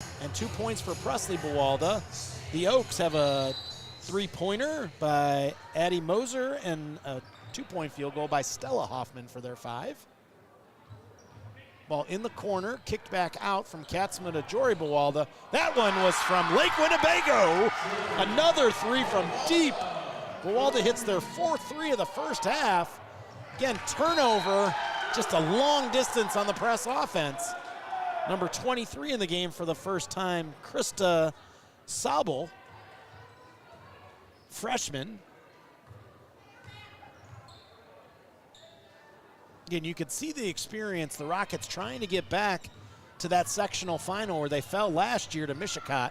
And 2 points for Presley Bewalda. The Oaks have a 3-pointer by Addie Moser and a 2-point field goal by Stella Hoffman for their 5. Ball in the corner, kicked back out from Katzman to Jory Bewalda. That one was from Lake Winnebago. Another 3 from deep. Bewalda hits their 4th 3 of the first half. Again, turnover, just a long distance on the press offense. Number 23 in the game for the first time, Krista Sabel, freshman. Again, you could see the experience, the Rockets trying to get back to that sectional final where they fell last year to Michigan.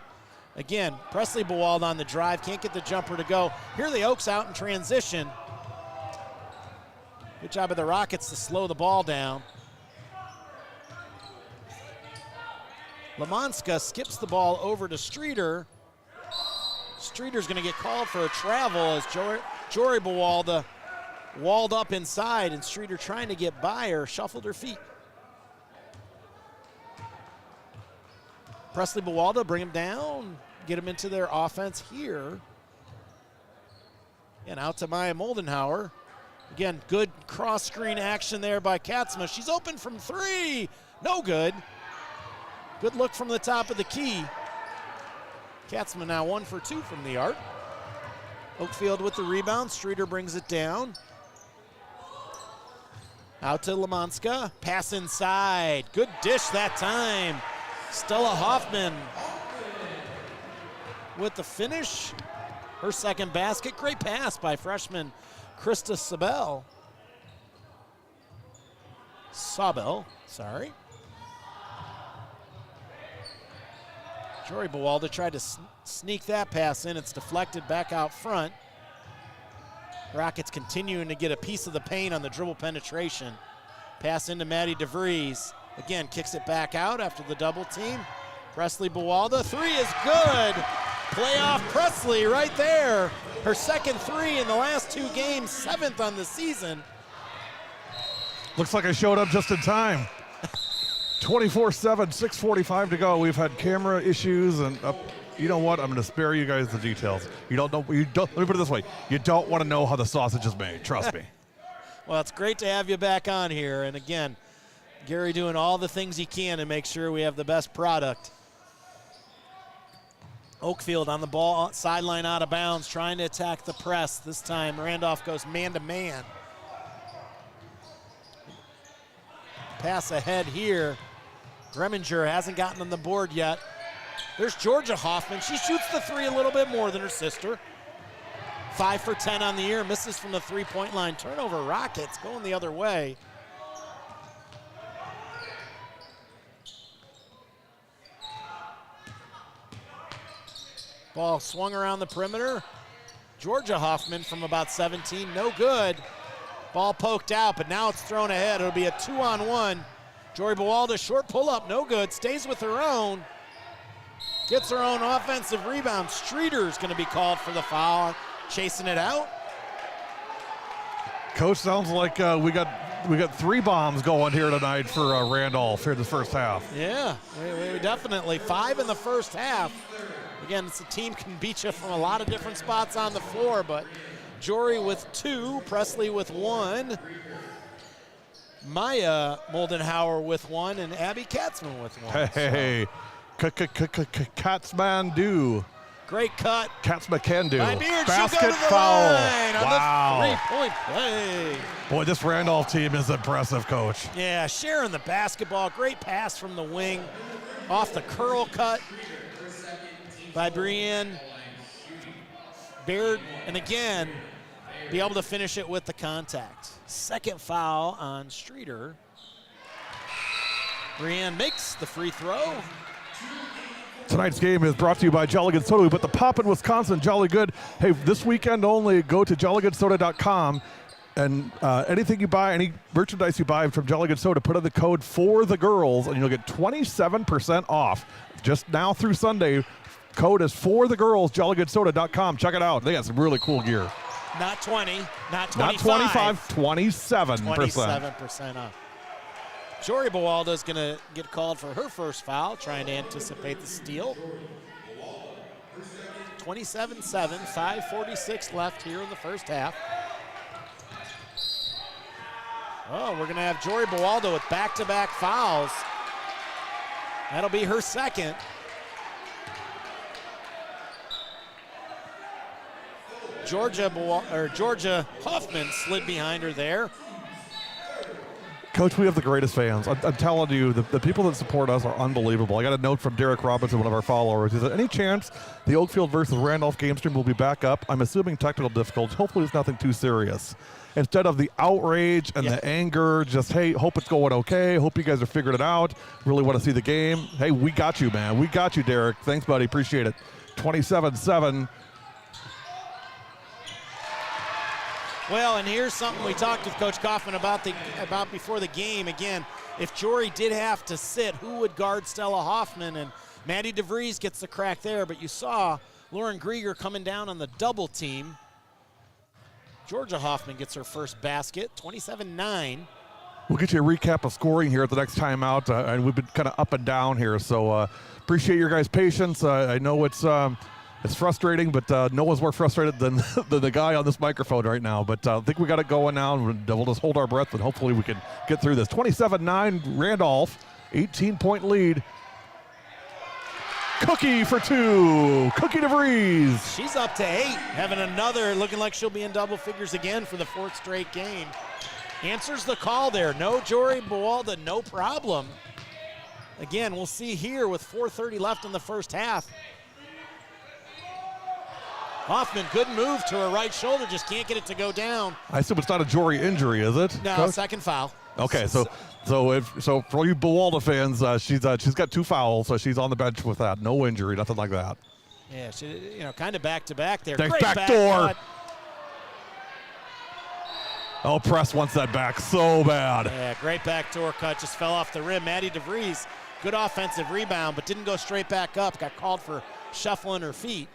Again, Presley Bewalda on the drive, can't get the jumper to go. Here are the Oaks out in transition. Good job of the Rockets to slow the ball down. Lamanska skips the ball over to Streeter. Streeter's gonna get called for a travel as Jory Bewalda walled up inside, and Streeter trying to get by her, shuffled her feet. Presley Bewalda, bring him down, get him into their offense here. And out to Maya Moldenhauer. Again, good cross-screen action there by Katzma. She's open from 3, no good. Good look from the top of the key. Katzma now 1 for 2 from the arc. Oakfield with the rebound. Streeter brings it down. Out to Lamanska. Pass inside. Good dish that time. Stella Hoffman with the finish. Her second basket. Great pass by freshman Krista Sabel, sorry. Jory Bewalda tried to sneak that pass in. It's deflected back out front. Rockets continuing to get a piece of the paint on the dribble penetration. Pass into Maddie DeVries. Again, kicks it back out after the double team. Presley Bewalda, 3 is good. Playoff Presley right there. Her second 3 in the last 2 games, 7th on the season. Looks like I showed up just in time. 24-7, 6:45 to go. We've had camera issues, and you know what? I'm going to spare you guys the details. Let me put it this way. You don't want to know how the sausage is made. Trust me. Well, it's great to have you back on here. And again, Gary doing all the things he can to make sure we have the best product. Oakfield on the ball, sideline out of bounds, trying to attack the press. This time, Randolph goes man-to-man. Pass ahead here. Greminger hasn't gotten on the board yet. There's Georgia Hoffman. She shoots the 3 a little bit more than her sister. 5 for 10 on the year, misses from the 3-point line. Turnover, Rockets going the other way. Ball swung around the perimeter. Georgia Hoffman from about 17, no good. Ball poked out, but now it's thrown ahead. It'll be a 2-on-1. Jory Bewalda, short pull-up, no good. Stays with her own. Gets her own offensive rebound. Streeter's going to be called for the foul, chasing it out. Coach, sounds like we got 3 bombs going here tonight for Randolph here in the first half. Yeah, we definitely. 5 in the first half. Again, it's a team can beat you from a lot of different spots on the floor, but Jory with 2, Presley with 1, Maya Moldenhauer with 1, and Abby Katzman with 1. Hey, Katzman do. Great cut. Katzman can do. Basket foul. Wow. On the 3-point play. Boy, this Randolph team is impressive, Coach. Yeah, sharing the basketball. Great pass from the wing. Off the curl cut by Brienne Baird. And again, be able to finish it with the contact. Second foul on Streeter. Brienne makes the free throw. Tonight's game is brought to you by Jolly Good Soda. We put the pop in Wisconsin, Jolly Good. Hey, this weekend only, go to jollygoodsoda.com, and anything you buy, any merchandise you buy from Jolly Good Soda, put in the code for the girls, and you'll get 27% off. Just now through Sunday, code is for the girls, jollygoodsoda.com. Check it out. They got some really cool gear. Not 20, not 25. Not 25, 27%. 27% off. Jory Bewalda is going to get called for her first foul, trying to anticipate the steal. 27-7, 5:46 left here in the first half. Oh, we're going to have Jory Bewalda with back-to-back fouls. That'll be her second. Georgia Huffman slid behind her there. Coach, we have the greatest fans. I'm telling you, the people that support us are unbelievable. I got a note from Derek Robinson, one of our followers. He said, any chance the Oakfield versus Randolph game stream will be back up? I'm assuming technical difficulties. Hopefully it's nothing too serious. Instead of the outrage and the anger, just, hey, hope it's going okay. Hope you guys are figuring it out. Really want to see the game. Hey, we got you, man. We got you, Derek. Thanks, buddy. Appreciate it. 27-7. Well, and here's something we talked with Coach Kaufman about before the game. Again, if Jory did have to sit, who would guard Stella Hoffman? And Maddie DeVries gets the crack there, but you saw Lauren Grieger coming down on the double team. Georgia Hoffman gets her first basket, 27-9. We'll get you a recap of scoring here at the next timeout, and we've been kind of up and down here, so appreciate your guys' patience. I know it's frustrating, but no one's more frustrated than the guy on this microphone right now. But I think we got it going now, and we'll just hold our breath, and hopefully we can get through this. 27-9, Randolph, 18-point lead. Cookie for two. Cookie DeVries. She's up to 8, having another, looking like she'll be in double figures again for the 4th straight game. Answers the call there. No Jory Bewalda, no problem. Again, we'll see here with 4:30 left in the first half. Hoffman, good move to her right shoulder, just can't get it to go down. I assume it's not a Jory injury, is it? No, Coach? Second foul. Okay, so for all you Bewalda fans, she's got 2 fouls, so she's on the bench with that. No injury, nothing like that. Yeah, she, kind of back to back there. Nice Great back door. cut. Oh, Press wants that back so bad. Yeah, great backdoor cut, just fell off the rim. Maddie DeVries, good offensive rebound, but didn't go straight back up. Got called for shuffling her feet.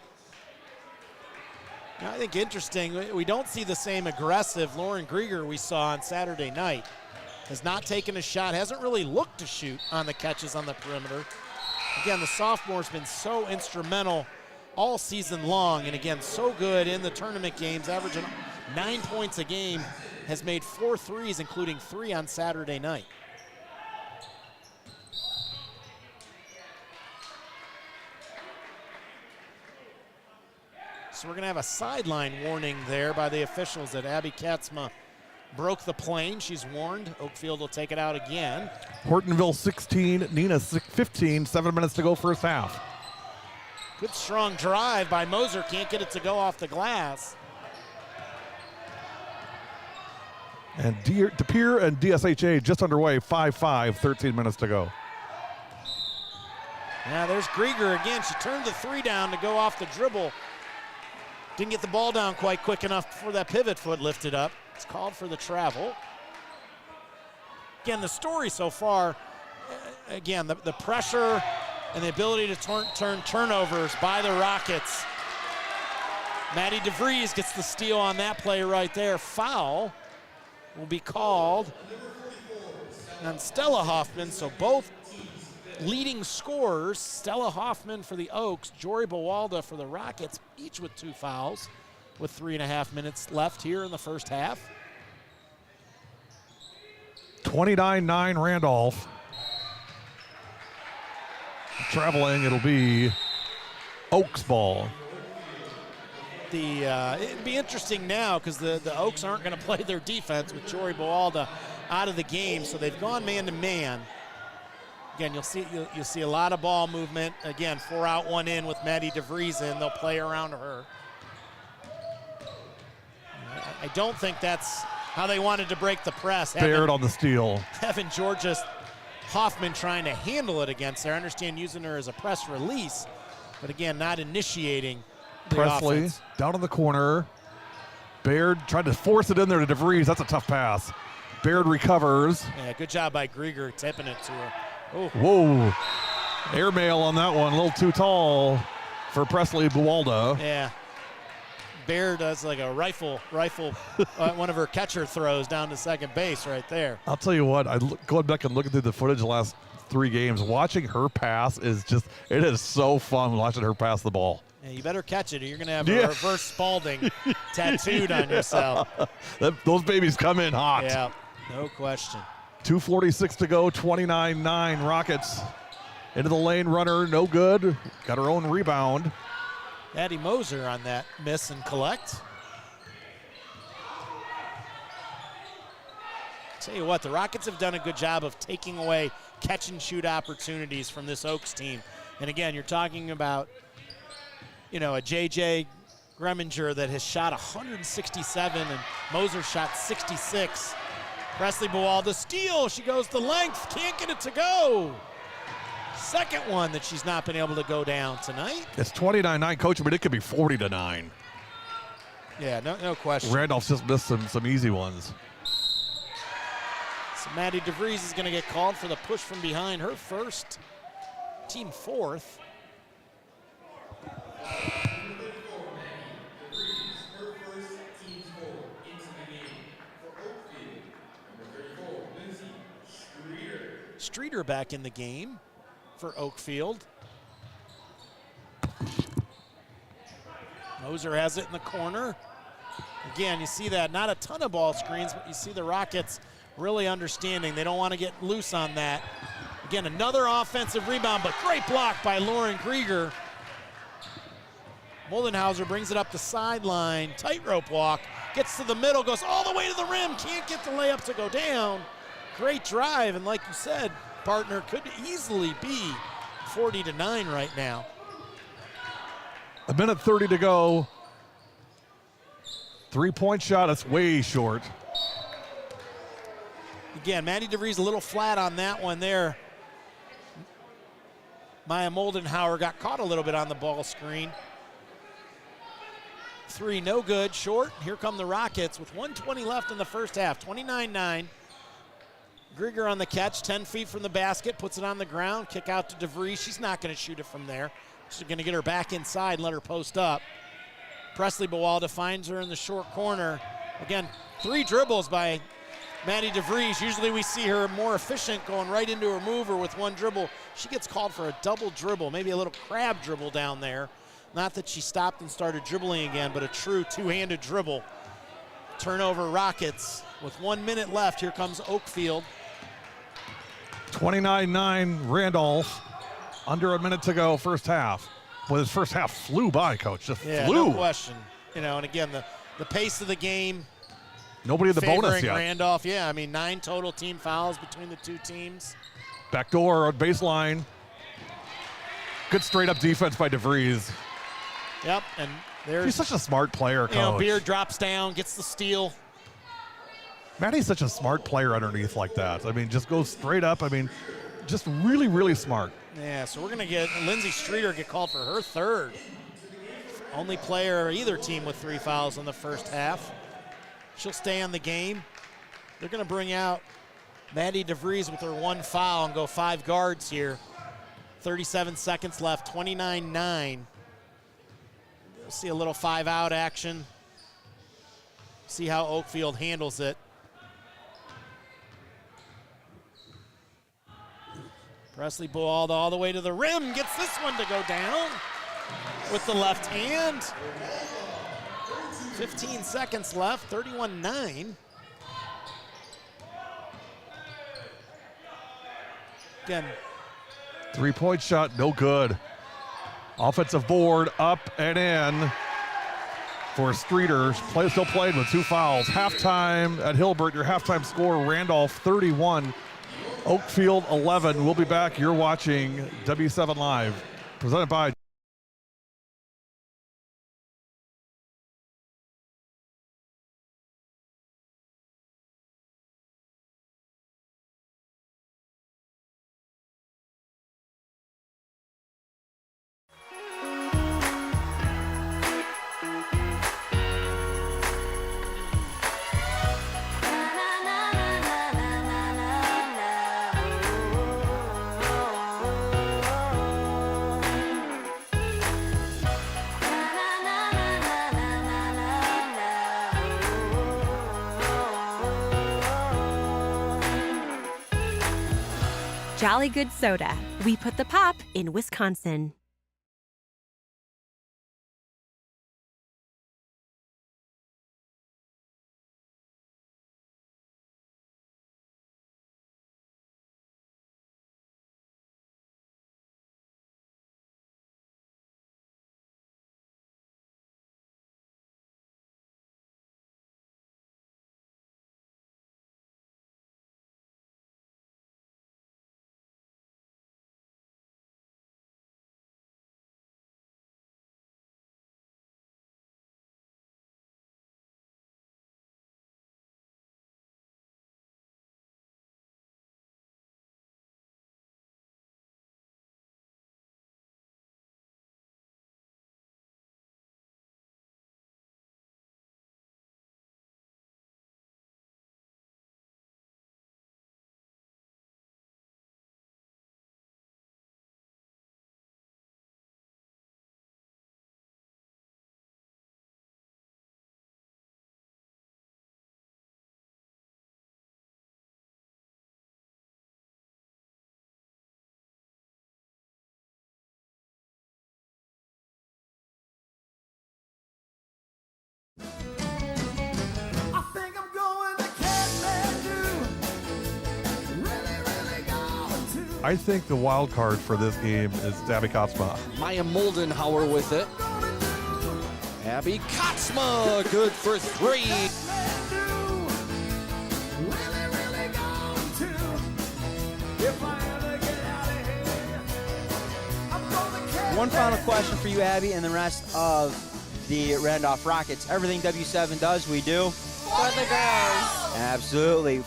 I think interesting, we don't see the same aggressive Lauren Grieger we saw on Saturday night. Has not taken a shot, hasn't really looked to shoot on the catches on the perimeter. Again, the sophomore's been so instrumental all season long, and again, so good in the tournament games, averaging 9 points a game, has made 4 threes, including 3 on Saturday night. So we're going to have a sideline warning there by the officials that Abby Katzma broke the plane. She's warned. Oakfield will take it out again. Hortonville 16, Nina 15, 7 minutes to go first half. Good strong drive by Moser. Can't get it to go off the glass. And DePere and DSHA just underway, 5-5, 13 minutes to go. Now there's Grieger again. She turned the 3 down to go off the dribble. Didn't get the ball down quite quick enough before that pivot foot lifted up. It's called for the travel. Again, the story so far, again, the pressure and the ability to turn turnovers by the Rockets. Maddie DeVries gets the steal on that play right there. Foul will be called on Stella Hoffman, so both leading scorers, Stella Hoffman for the Oaks, Jory Bewalda for the Rockets, each with 2 fouls with 3.5 minutes left here in the first half. 29-9 Randolph. Traveling, it'll be Oaks ball. It'd be interesting now because the Oaks aren't going to play their defense with Jory Bewalda out of the game, so they've gone man-to-man. Again, you'll see a lot of ball movement. Again, 4 out, 1 in with Maddie DeVries in. They'll play around her. I don't think that's how they wanted to break the press. Baird on the steal. Having Georgia Hoffman trying to handle it against her. I understand using her as a press release, but again, not initiating the Presley offense. Down in the corner. Baird tried to force it in there to DeVries. That's a tough pass. Baird recovers. Yeah, good job by Grieger tipping it to her. Oh. Whoa. Airmail on that one. A little too tall for Presley Bewalda. Yeah. Bear does like a rifle, one of her catcher throws down to second base right there. I'll tell you what, going back and looking through the footage the last 3 games, watching her pass it is so fun watching her pass the ball. Yeah, you better catch it or you're going to have a reverse Spalding tattooed on yourself. Those babies come in hot. Yeah, no question. 2:46 to go, 29-9 Rockets. Into the lane, runner, no good. Got her own rebound. Addie Moser on that miss and collect. Tell you what, the Rockets have done a good job of taking away catch and shoot opportunities from this Oaks team. And again, you're talking about, a JJ Greminger that has shot 167 and Moser shot 66. Presley Bewalda steal, she goes the length, can't get it to go. Second one that she's not been able to go down tonight. It's 29-9, Coach, but it could be 40-9. Yeah, no question. Randolph's just missed some easy ones. So Maddie DeVries is going to get called for the push from behind, her first, team fourth. Streeter back in the game for Oakfield. Moser has it in the corner. Again, you see that, not a ton of ball screens, but you see the Rockets really understanding. They don't want to get loose on that. Again, another offensive rebound, but great block by Lauren Krieger. Moldenhauser brings it up the sideline, tightrope walk, gets to the middle, goes all the way to the rim, can't get the layup to go down. Great drive, and like you said, partner, could easily be 40-9 right now. 1:30 to go. 3-point shot, that's way short. Again, Maddie DeVries a little flat on that one there. Maya Moldenhauer got caught a little bit on the ball screen. 3 no good, short. Here come the Rockets with 1:20 left in the first half, 29-9. Grieger on the catch, 10 feet from the basket, puts it on the ground, kick out to DeVries. She's not going to shoot it from there. She's going to get her back inside and let her post up. Presley Bewalda finds her in the short corner. Again, 3 dribbles by Maddie DeVries. Usually we see her more efficient going right into her mover with 1 dribble. She gets called for a double dribble, maybe a little crab dribble down there. Not that she stopped and started dribbling again, but a true 2-handed dribble. Turnover Rockets with 1 minute left. Here comes Oakfield. 29-9 Randolph. Under a minute to go, first half. Well, his first half flew by, Coach. Just flew. No question. And again, the pace of the game. Nobody in the bonus yet. Randolph, 9 total team fouls between the 2 teams. Backdoor on baseline. Good straight-up defense by DeVries. Yep, and there's... She's such a smart player, Coach. Beard drops down, gets the steal. Maddie's such a smart player underneath like that. Just goes straight up. Just really, really smart. Yeah, so we're going to get Lindsay Streeter get called for her 3rd. Only player either team with 3 fouls in the first half. She'll stay on the game. They're going to bring out Maddie DeVries with her 1 foul and go 5 guards here. 37 seconds left, 29-9. We'll see a little 5-out action. See how Oakfield handles it. Presley Bewalda all the way to the rim, gets this one to go down with the left hand. 15 seconds left, 31-9. Again. 3-point shot, no good. Offensive board, up and in for Streeter. Still playing with 2 fouls. Halftime at Hilbert, your halftime score, Randolph 31. Oakfield 11. We'll be back. You're watching W7 Live, presented by Jolly Good Soda. We put the pop in Wisconsin. I think the wild card for this game is Abby Kotzma. Maya Moldenhauer with it. Abby Kotzma, good for 3. One final question for you, Abby, and the rest of the Randolph Rockets. Everything W7 does, we do. For the girls. Absolutely.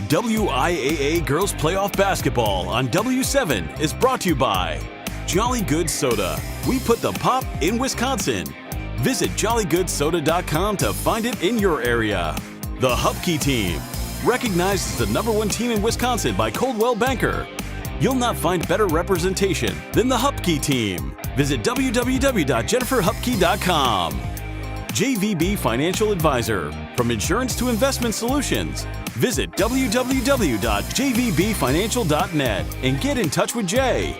WIAA Girls Playoff Basketball on W7 is brought to you by Jolly Good Soda. We put the pop in Wisconsin. Visit jollygoodsoda.com to find it in your area. The Hupkey Team. Recognized as the #1 team in Wisconsin by Coldwell Banker. You'll not find better representation than the Hupkey Team. Visit www.jenniferhupkey.com. JVB Financial Advisor. From insurance to investment solutions. Visit www.jvbfinancial.net and get in touch with Jay.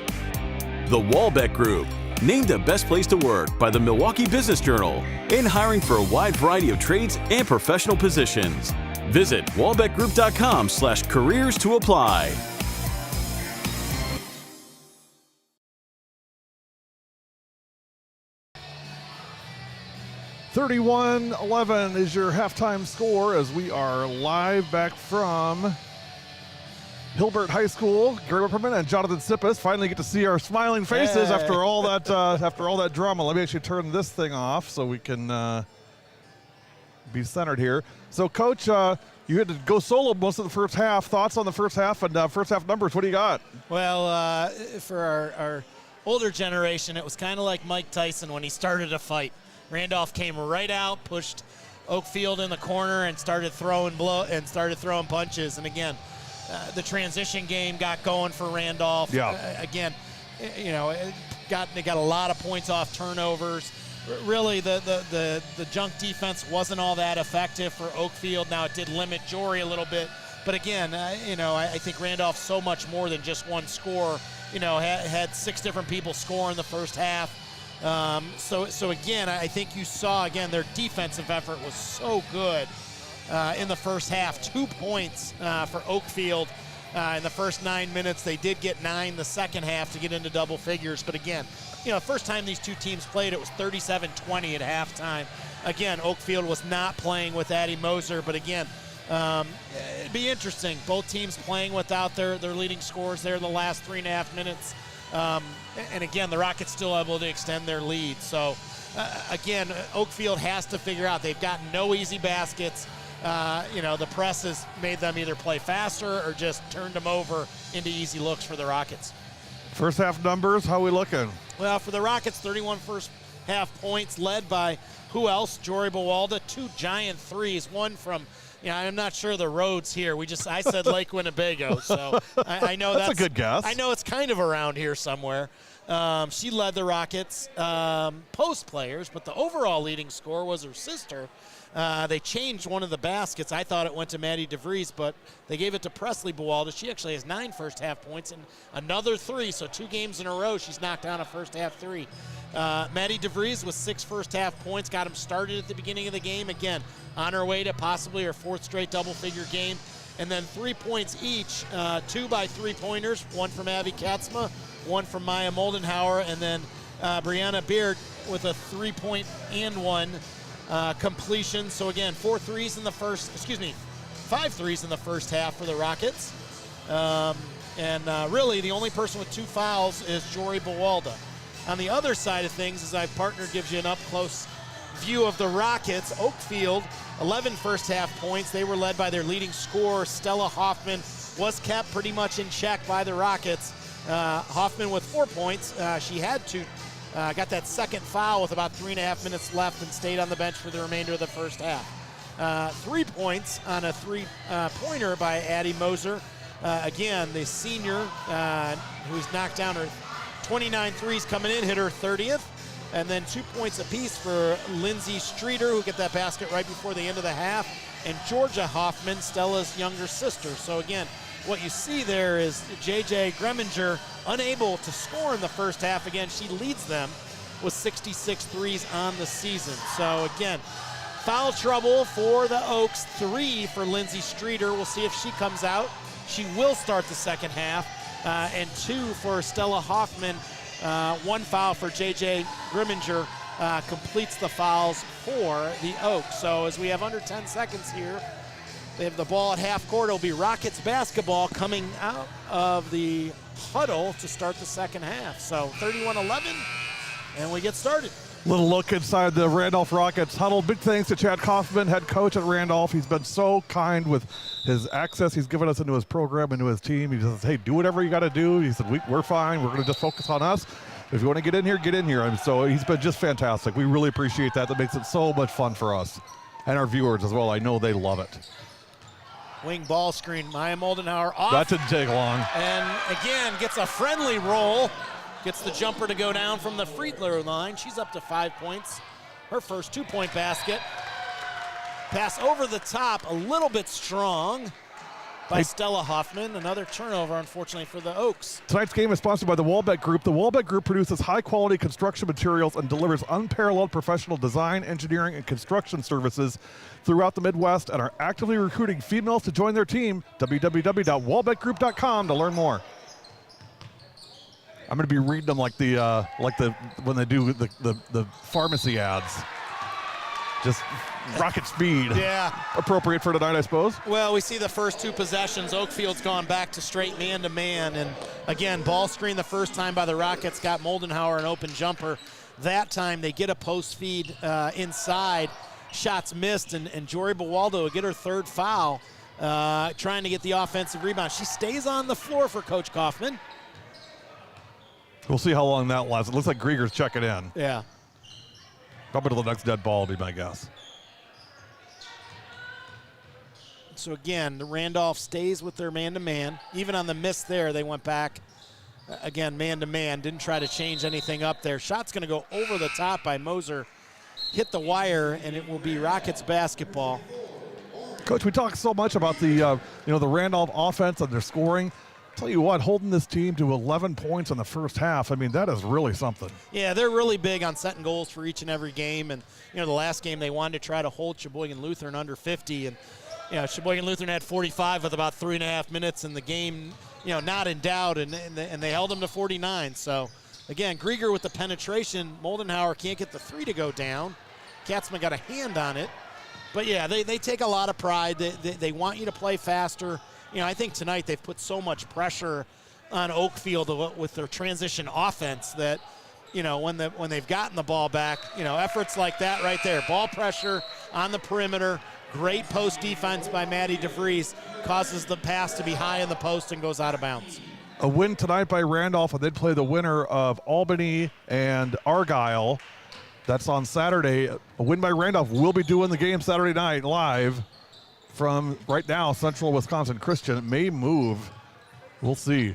The Walbeck Group. Named the best place to work by the Milwaukee Business Journal and hiring for a wide variety of trades and professional positions. Visit walbeckgroup.com/careers to apply. (31-11) is your halftime score as we are live back from Hilbert High School. Gary Whipperman and Jonathan Sippis finally get to see our smiling faces after all that drama. Let me actually turn this thing off so we can be centered here. So, Coach, you had to go solo most of the first half. Thoughts on the first half and first half numbers? What do you got? Well, for our older generation, it was kind of like Mike Tyson when he started a fight. Randolph came right out, pushed Oakfield in the corner, and started throwing punches. And again, the transition game got going for Randolph. Yeah. Again, they got a lot of points off turnovers. Really, the junk defense wasn't all that effective for Oakfield. Now, it did limit Jory a little bit. But again, I think Randolph so much more than just one score. Had 6 different people score in the first half. So again, I think you saw, again, their defensive effort was so good in the first half. 2 points for Oakfield in the first 9 minutes. They did get 9 the second half to get into double figures. But again, first time these two teams played, it was 37-20 at halftime. Again, Oakfield was not playing with Addie Moser, but again, it'd be interesting. Both teams playing without their leading scorers there in the last 3.5 minutes. And again, the Rockets still able to extend their lead. So, again, Oakfield has to figure out. They've got no easy baskets. The press has made them either play faster or just turned them over into easy looks for the Rockets. First half numbers, how we looking? Well, for the Rockets, 31 first half points, led by who else? Jory Bewalda, 2 giant threes, one from, I'm not sure the roads here. I said Lake Winnebago, so I know that's a good guess. I know it's kind of around here somewhere. She led the Rockets post players, but the overall leading scorer was her sister. They changed one of the baskets. I thought it went to Maddie DeVries, but they gave it to Presley Bewalda. She actually has 9 first half points and another 3, so 2 games in a row she's knocked down a first half 3. Maddie DeVries with 6 first half points, got him started at the beginning of the game. Again, on her way to possibly her 4th straight double-figure game. And then 3 points each, 2 by 3-pointers, 1 from Abby Katzma, 1 from Maya Moldenhauer, and then Brianna Beard with a 3-point and 1 completion. So again, 5 threes in the first half for the Rockets. Really the only person with 2 fouls is Jory Bewalda. On the other side of things, as our partner gives you an up-close view of the Rockets, Oakfield, 11 first half points. They were led by their leading scorer, Stella Hoffman, was kept pretty much in check by the Rockets. Hoffman with 4 points. She had to got that second foul with about 3.5 minutes left and stayed on the bench for the remainder of the first half. 3 points on a 3-pointer by Addie Moser. Again, the senior who's knocked down her 29 threes coming in, hit her 30th. And then 2 points apiece for Lindsay Streeter, who got that basket right before the end of the half. And Georgia Hoffman, Stella's younger sister. So again, what you see there is J.J. Greminger unable to score in the first half. Again, she leads them with 66 threes on the season. So again, foul trouble for the Oaks. 3 for Lindsay Streeter. We'll see if she comes out. She will start the second half. And 2 for Stella Hoffman. 1 foul for J.J. Greminger completes the fouls for the Oaks. So as we have under 10 seconds here, they have the ball at half court. It'll be Rockets basketball coming out of the huddle to start the second half. So 31-11, and we get started. Little look inside the Randolph Rockets huddle. Big thanks to Chad Kaufman, head coach at Randolph. He's been so kind with his access he's given us into his program, into his team. He says, hey, do whatever you got to do. He said, we're fine. We're going to just focus on us. if you want to get in here, get in here. And so he's been just fantastic. We really appreciate that. That makes it so much fun for us and our viewers as well. I know they love it. Wing ball screen, Maya Moldenhauer off. That didn't take long. And again, gets a friendly roll. Gets the jumper to go down from the free throw line. She's up to 5 points. Her first 2-point basket. Pass over the top, a little bit strong by Stella Hoffman. Another turnover, unfortunately, for the Oaks. Tonight's game is sponsored by the Walbeck Group. The Walbeck Group produces high-quality construction materials and delivers unparalleled professional design, engineering, and construction services throughout the Midwest and are actively recruiting females to join their team. www.walbeckgroup.com to learn more. I'm going to be reading them like the when they do the pharmacy ads. Just rocket speed. Yeah. Appropriate for tonight, I suppose. Well, we see the first 2 possessions. Oakfield's gone back to straight man-to-man. And again, ball screen the first time by the Rockets. Got Moldenhauer an open jumper. That time they get a post feed inside. Shots missed, and Jory Bewalda will get her 3rd foul, trying to get the offensive rebound. She stays on the floor for Coach Kaufman. We'll see how long that lasts. It looks like Grieger's checking in. Yeah. Probably to the next dead ball will be my guess. So again, the Randolph stays with their man-to-man. Even on the miss there, they went back, again, man-to-man. Didn't try to change anything up there. Shot's going to go over the top by Moser. Hit the wire, and it will be Rockets basketball. Coach, we talk so much about the the Randolph offense and their scoring. Tell you what, holding this team to 11 points in the first half, I mean, that is really something. Yeah, they're really big on setting goals for each and every game. And, the last game they wanted to try to hold Sheboygan Lutheran under 50. And, Sheboygan Lutheran had 45 with about 3.5 minutes in the game, not in doubt, and they held them to 49. So, again, Grieger with the penetration. Moldenhauer can't get the 3 to go down. Katzman got a hand on it. But, yeah, they take a lot of pride. They want you to play faster. I think tonight they've put so much pressure on Oakfield with their transition offense that, when they've gotten the ball back, efforts like that right there, ball pressure on the perimeter, great post defense by Maddie DeVries causes the pass to be high in the post and goes out of bounds. A win tonight by Randolph, and they'd play the winner of Albany and Argyle. That's on Saturday. A win by Randolph. We'll be doing the game Saturday night live from right now, Central Wisconsin Christian. It may move. We'll see.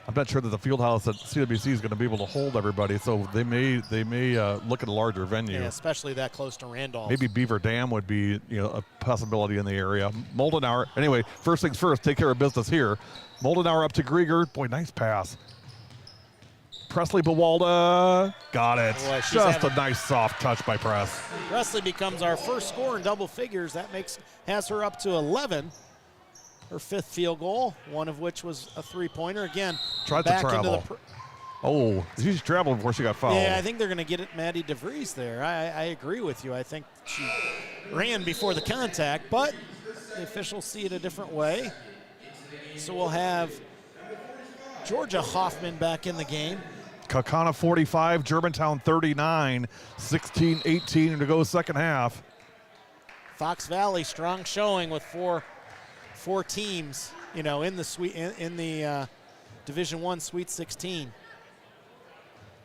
I'm not sure that the field house at CWC is going to be able to hold everybody, so they may look at a larger venue. Yeah, especially that close to Randolph. Maybe Beaver Dam would be a possibility in the area. Moldenhauer. Anyway, first things first, take care of business here. Moldenhauer up to Grieger. Boy, nice pass. Presley Bewalda. Got it. Boy, just a nice soft touch by Press. Presley becomes our first scorer in double figures. That has her up to 11. Her 5th field goal, one of which was a 3-pointer. Again, tried back to travel. Into She traveled before she got fouled. Yeah, I think they're going to get it Maddie DeVries there. I agree with you. I think she ran before the contact, but the officials see it a different way. So we'll have Georgia Hoffman back in the game. Kakana 45, Germantown 39, 16-18 to go second half. Fox Valley strong showing with four teams, in the Division I Sweet 16.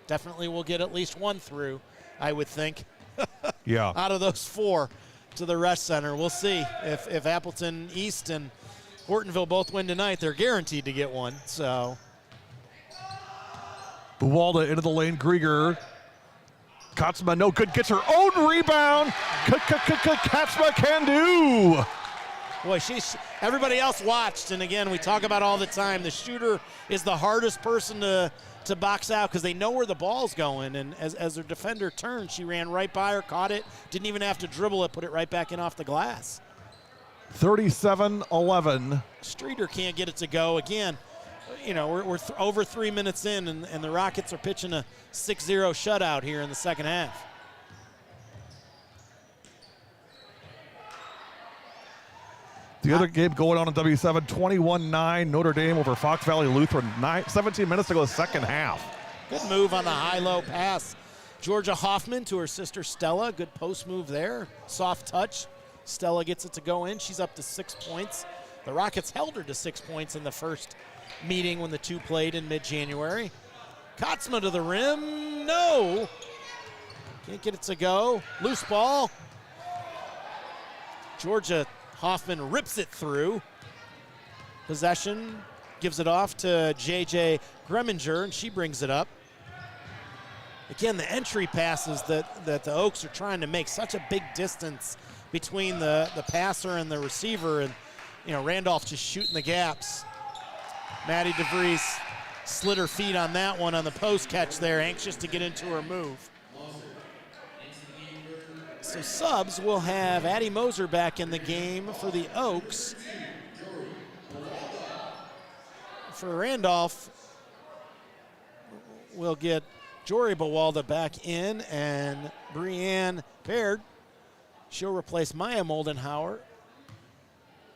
Definitely will get at least one through, I would think. Yeah. Out of those 4 to the Resch Center. We'll see if Appleton East and Hortonville both win tonight. They're guaranteed to get one. So. Bewalda into the lane. Grieger. Katzma, no good. Gets her own rebound. Katzma can do. Boy, everybody else watched, and again, we talk about all the time, the shooter is the hardest person to box out because they know where the ball's going, and as their defender turned, she ran right by her, caught it, didn't even have to dribble it, put it right back in off the glass. 37-11. Streeter can't get it to go. Again, we're over 3 minutes in, and the Rockets are pitching a 6-0 shutout here in the second half. The other game going on in W7, 21-9, Notre Dame over Fox Valley Lutheran. 17 minutes to go second half. Good move on the high-low pass. Georgia Hoffman to her sister Stella. Good post move there. Soft touch. Stella gets it to go in. She's up to 6 points. The Rockets held her to 6 points in the first meeting when the two played in mid-January. Kotzma to the rim. No. Can't get it to go. Loose ball. Georgia Hoffman rips it through. Possession, gives it off to J.J. Greminger, and she brings it up. Again, the entry passes that the Oaks are trying to make such a big distance between the passer and the receiver, and Randolph just shooting the gaps. Maddie DeVries slid her feet on that one on the post catch there, anxious to get into her move. So subs will have Addie Moser back in the game for the Oaks. For Randolph, we'll get Jory Bewalda back in, and Brianne Baird. She'll replace Maya Moldenhauer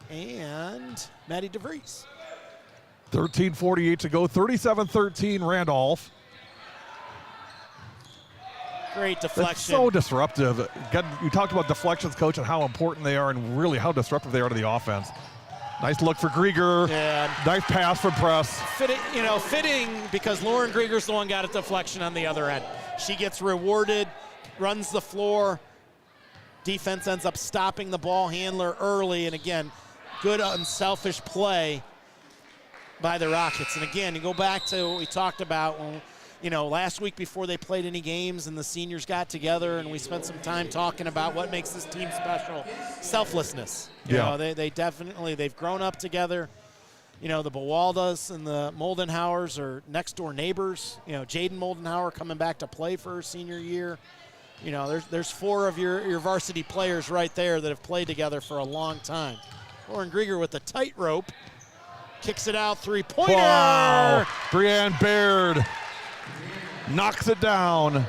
and Maddie DeVries. 13:48 to go, 37-13 Randolph. Great deflection. That's so disruptive. Again, you talked about deflections, Coach, and how important they are and really how disruptive they are to the offense. Nice look for Grieger. Yeah. Nice pass from Press. Fitting because Lauren Grieger's the one got a deflection on the other end. She gets rewarded, runs the floor. Defense ends up stopping the ball handler early, and again, good unselfish play by the Rockets. And again, you go back to what we talked about when, last week before they played any games and the seniors got together and we spent some time talking about what makes this team special. Selflessness. They've grown up together. The Bewaldas and the Moldenhauers are next door neighbors. Jaden Moldenhauer coming back to play for her senior year. There's four of your varsity players right there that have played together for a long time. Lauren Grieger with the tightrope. Kicks it out, three-pointer. Wow. Brianne Baird knocks it down.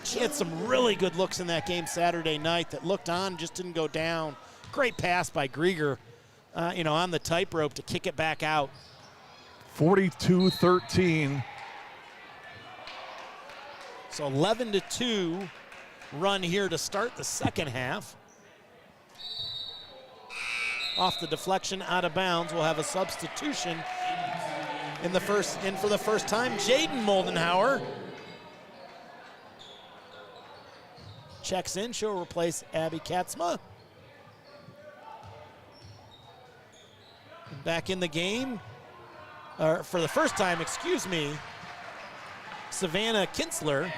She had some really good looks in that game Saturday night that looked on, just didn't go down. Great pass by Grieger, on the tightrope to kick it back out. 42-13. So 11-2 run here to start the second half. Off the deflection, out of bounds. We'll have a substitution in for the first time. Jaden Moldenhauer checks in. She'll replace Abby Katzma. Back in the game, for the first time, Savannah Kinsler.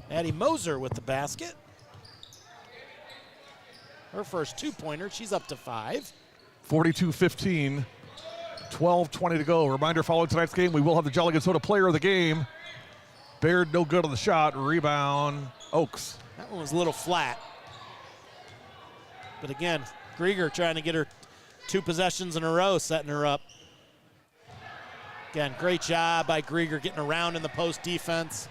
Addie Moser with the basket. Her first two-pointer, she's up to 5. 42-15, 12:20 to go. Reminder, following tonight's game, we will have the Jolly Good Soda player of the game. Baird no good on the shot. Rebound, Oaks. That one was a little flat. But again, Grieger trying to get her 2 possessions in a row, setting her up. Again, great job by Grieger getting around in the post defense.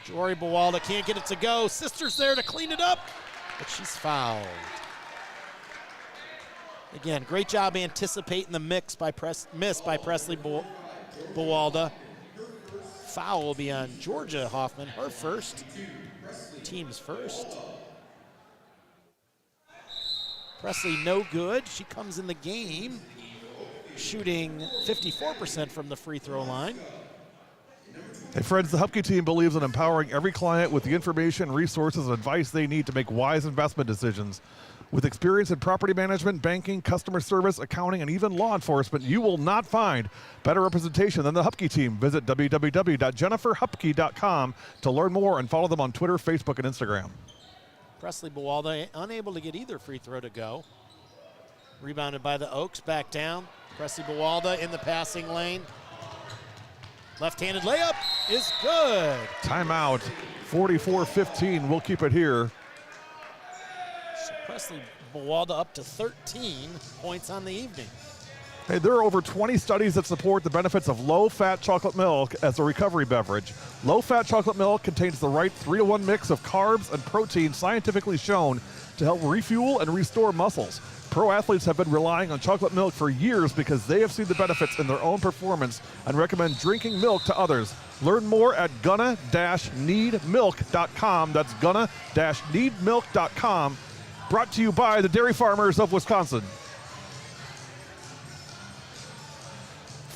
Jory Bewalda can't get it to go. Sister's there to clean it up, but she's fouled. Again, great job anticipating the miss by Presley Bewalda. Foul will be on Georgia Hoffman, her first, team's first. Presley no good. She comes in the game shooting 54% from the free throw line. Hey friends, the Hupke team believes in empowering every client with the information, resources, and advice they need to make wise investment decisions. With experience in property management, banking, customer service, accounting, and even law enforcement, you will not find better representation than the Hupke team. Visit www.jenniferhupke.com to learn more and follow them on Twitter, Facebook, and Instagram. Presley Bewalda unable to get either free throw to go. Rebounded by the Oaks, back down. Presley Bewalda in the passing lane. Left-handed layup is good. Timeout, 44-15. We'll keep it here. So Presley Bewalda up to 13 points on the evening. Hey, there are over 20 studies that support the benefits of low-fat chocolate milk as a recovery beverage. Low-fat chocolate milk contains the right 3-to-1 mix of carbs and protein scientifically shown to help refuel and restore muscles. Pro athletes have been relying on chocolate milk for years because they have seen the benefits in their own performance and recommend drinking milk to others. Learn more at gonna-needmilk.com. That's gonna-needmilk.com. Brought to you by the Dairy Farmers of Wisconsin.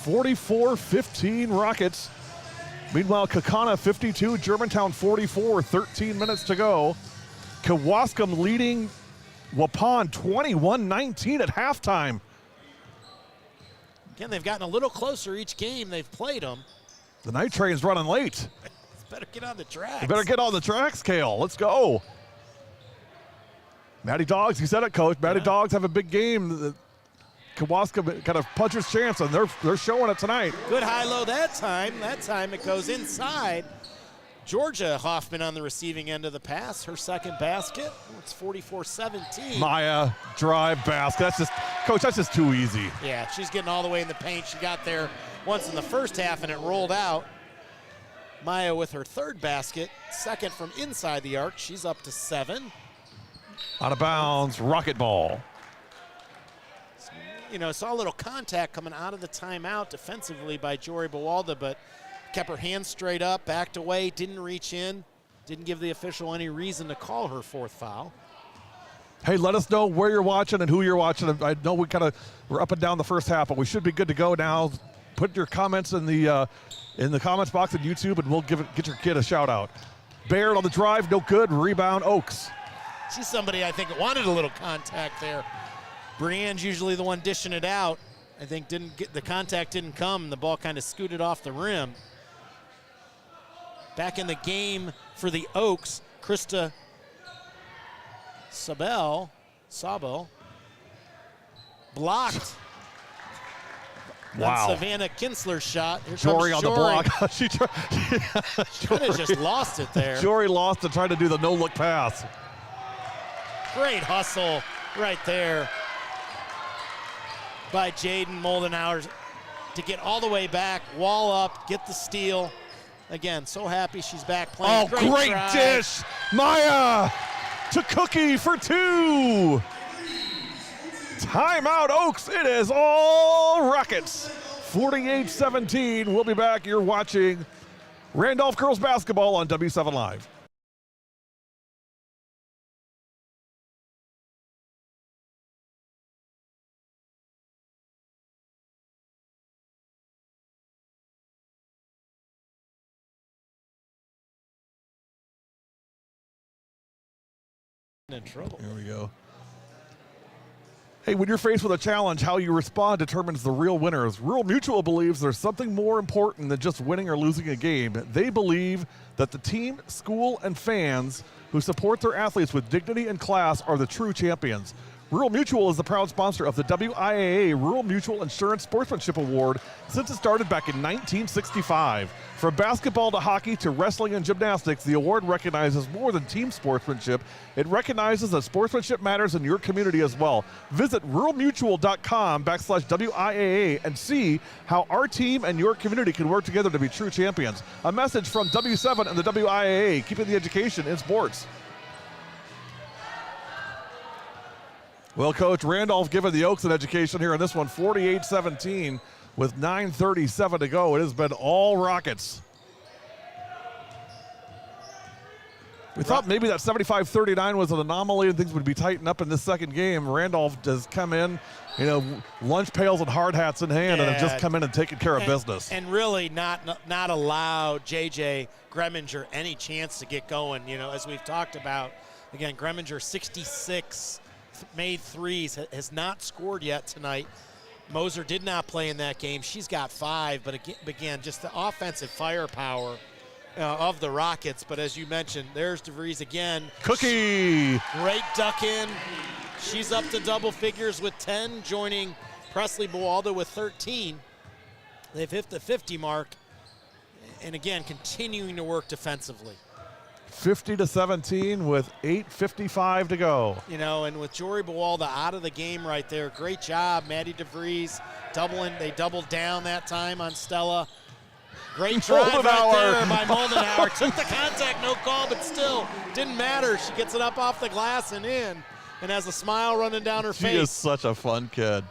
44-15 Rockets. Meanwhile, Kakana 52, Germantown 44, 13 minutes to go. Kewaskum leading Waupun 21-19 at halftime. Again, they've gotten a little closer each game they've played them. The night train's running late. Better get on the tracks. You better get on the tracks, Kale. Let's go. Matty Dogs, you said it, Coach. Matty Dogs have a big game. Kewaskum got a puncher's chance, and they're showing it tonight. Good high-low that time. That time it goes inside. Georgia Hoffman on the receiving end of the pass. Her second basket. It's 44-17. Maya, drive basket. That's just, Coach, that's just too easy. Yeah, she's getting all the way in the paint. She got there once in the first half, and it rolled out. Maya with her third basket. Second from inside the arc. She's up to 7. Out of bounds, rocket ball. You know, saw a little contact coming out of the timeout defensively by Jory Bewalda, but kept her hands straight up, backed away, didn't reach in, didn't give the official any reason to call her fourth foul. Hey, let us know where you're watching and who you're watching. I know we're up and down the first half, but we should be good to go now. Put your comments in the comments box on YouTube, and we'll get your kid a shout out. Baird on the drive, no good. Rebound, Oaks. She's somebody I think wanted a little contact there. Brienne's usually the one dishing it out. I think the contact didn't come. The ball kind of scooted off the rim. Back in the game for the Oaks, Krista Sabo blocked. Wow. On Savannah Kinsler's shot. Here Jory on the block. She kind of just lost it there. Jory lost it trying to do the no-look pass. Great hustle right there by Jaden Moldenhauer to get all the way back, wall up, get the steal. Again, so happy she's back playing. Oh, great drive. dish. Maya to Cookie for 2. Timeout, Oaks. It is all Rockets. 48-17. We'll be back. You're watching Randolph girls basketball on W7 Live. In trouble. Here we go. Hey, when you're faced with a challenge, how you respond determines the real winners. Rural Mutual believes there's something more important than just winning or losing a game. They believe that the team, school, and fans who support their athletes with dignity and class are the true champions. Rural Mutual is the proud sponsor of the WIAA Rural Mutual Insurance Sportsmanship Award since it started back in 1965. From basketball to hockey to wrestling and gymnastics, the award recognizes more than team sportsmanship. It recognizes that sportsmanship matters in your community as well. Visit ruralmutual.com/WIAA and see how our team and your community can work together to be true champions. A message from W7 and the WIAA, keeping the education in sports. Well, Coach, Randolph giving the Oaks an education here in this one, 48-17 with 9:37 to go. It has been all Rockets. We thought maybe that 75-39 was an anomaly and things would be tightened up in this second game. Randolph does come in, you know, lunch pails and hard hats in hand, and have just come in and taken care of business. And really not allow J.J. Greminger any chance to get going. You know, as we've talked about, again, Greminger 66 made threes, has not scored yet tonight. Moser did not play in that game. She's got 5, but again, just the offensive firepower of the Rockets. But as you mentioned, there's DeVries again. Cookie! Great duck in. She's up to double figures with 10, joining Presley Bewalda with 13. They've hit the 50 mark, and again, continuing to work defensively. 50-17 with 8:55 to go. You know, and with Jory Bewalda out of the game right there, great job. Maddie DeVries doubling. They doubled down that time on Stella. Great drive right there by Moldenhauer. Took the contact, no call, but still didn't matter. She gets it up off the glass and in, and has a smile running down her face. She is such a fun kid.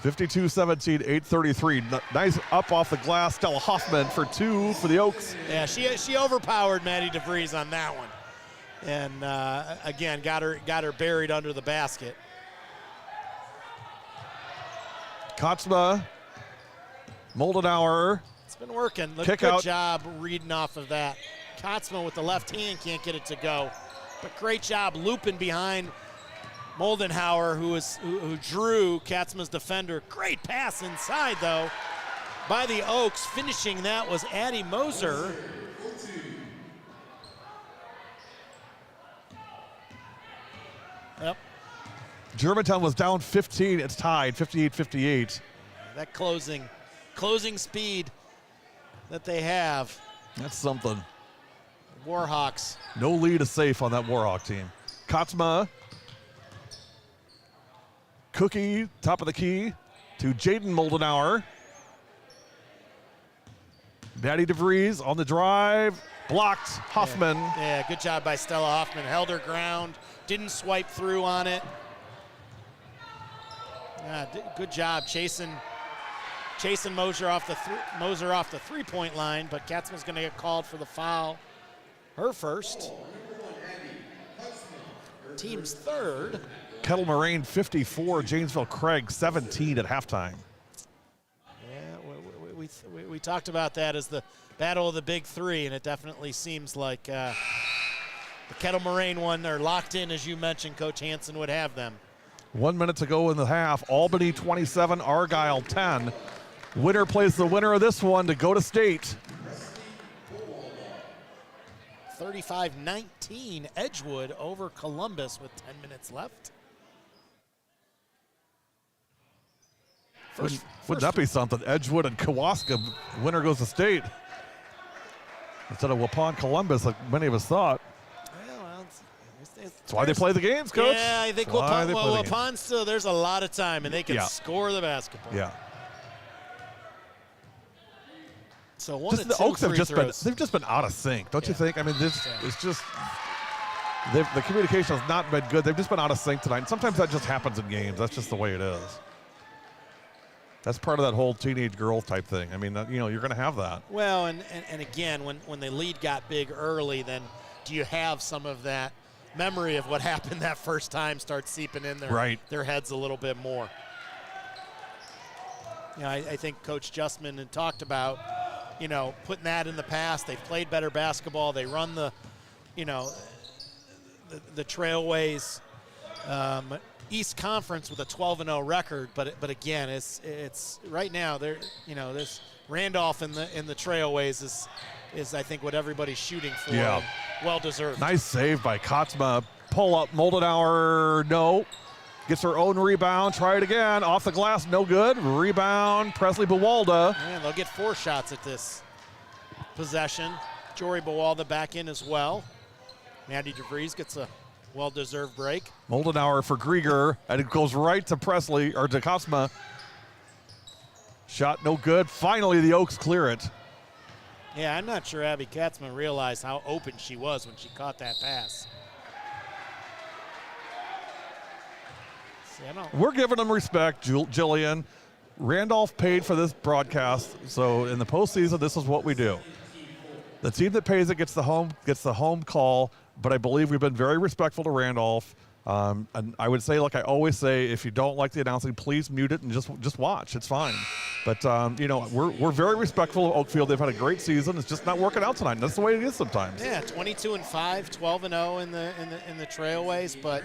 52-17, 8:33. Nice up off the glass. Stella Hoffman for 2 for the Oaks. Yeah, she overpowered Maddie DeVries on that one, and again got her buried under the basket. Kotzma Moldenauer. It's been working. Kick Good out. job reading off of that. Kotzma with the left hand can't get it to go. But great job looping behind Moldenauer, who drew Katzma's defender. Great pass inside, though, by the Oaks. Finishing that was Addie Moser. Yep. Germantown was down 15. It's tied, 58-58. That closing speed that they have. That's something. Warhawks. No lead is safe on that Warhawk team. Kotzma. Cookie, top of the key to Jaden Moldenauer. Maddie DeVries on the drive. Blocked. Hoffman. Yeah, good job by Stella Hoffman. Held her ground. Didn't swipe through on it. Good job chasing Moser off the three-point line, but Katzma's going to get called for the foul. Her first. Team's third. Kettle Moraine 54, Janesville Craig 17 at halftime. Yeah, we talked about that as the battle of the big three, and it definitely seems like the Kettle Moraine one, they're locked in, as you mentioned. Coach Hansen would have them. 1 minute to go in the half. Albany 27, Argyle 10. Winner plays the winner of this one to go to state. 35-19 Edgewood over Columbus with 10 minutes left. Wouldn't that be something? Edgewood and Kewaskum, winner goes to state. Instead of Waupun Columbus, like many of us thought. Well, That's why they play the games, Coach. Yeah, I think Waupun still, there's a lot of time, and they can score the basketball. Yeah. So the Oaks have they've just been out of sync, don't you think? I mean, this is just the communication has not been good. They've just been out of sync tonight. And sometimes that just happens in games. That's just the way it is. That's part of that whole teenage girl type thing. I mean, you're going to have that. Well, and again, when the lead got big early, then do you have some of that memory of what happened that first time start seeping in their heads a little bit more? I think Coach Justman had talked about, putting that in the past. They've played better basketball. They run the Trailways East Conference with a 12-0 record, but again, it's right now they're this Randolph in the Trailways is I think what everybody's shooting for. Yeah, well deserved. Nice save by Kotzma. Pull up Moldenauer, no. Gets her own rebound. Try it again. Off the glass, no good. Rebound, Presley Bewalda. Man, they'll get 4 shots at this possession. Jory Bewalda back in as well. Maddie DeVries gets a well-deserved break. Moldenauer for Grieger, and it goes right to Presley, or to Kotzma. Shot no good. Finally, the Oaks clear it. Yeah, I'm not sure Abby Katzma realized how open she was when she caught that pass. We're giving them respect, Jillian. Randolph paid for this broadcast, so in the postseason, this is what we do. The team that pays it gets the home call, but I believe we've been very respectful to Randolph. And I would say, like I always say, if you don't like the announcing, please mute it and just watch. It's fine. But we're very respectful of Oakfield. They've had a great season. It's just not working out tonight. And that's the way it is sometimes. Yeah, 22-5, 12-0 in the Trailways, but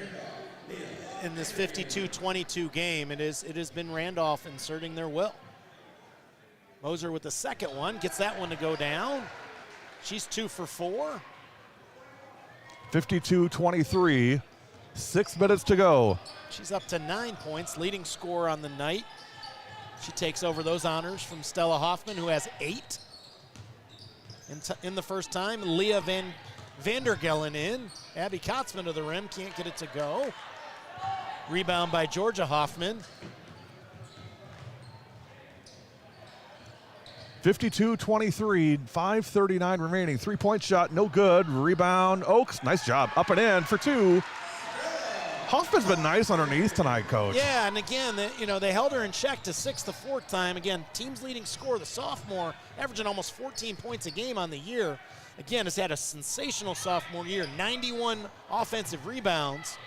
in this 52-22 game, it has been Randolph inserting their will. Moser with the second one, gets that one to go down. She's 2 for 4. 52-23, 6 minutes to go. She's up to 9 points, leading scorer on the night. She takes over those honors from Stella Hoffman, who has 8 in the first time. Leah Vandergellen in. Abby Kotzman to the rim, can't get it to go. Rebound by Georgia Hoffman. 52-23, 5:39 remaining. 3-point shot, no good. Rebound, Oaks, nice job. Up and in for 2. Hoffman's been nice underneath tonight, Coach. Yeah, and again, they held her in check to 6 the fourth time. Again, team's leading scorer, the sophomore, averaging almost 14 points a game on the year. Again, has had a sensational sophomore year, 91 offensive rebounds.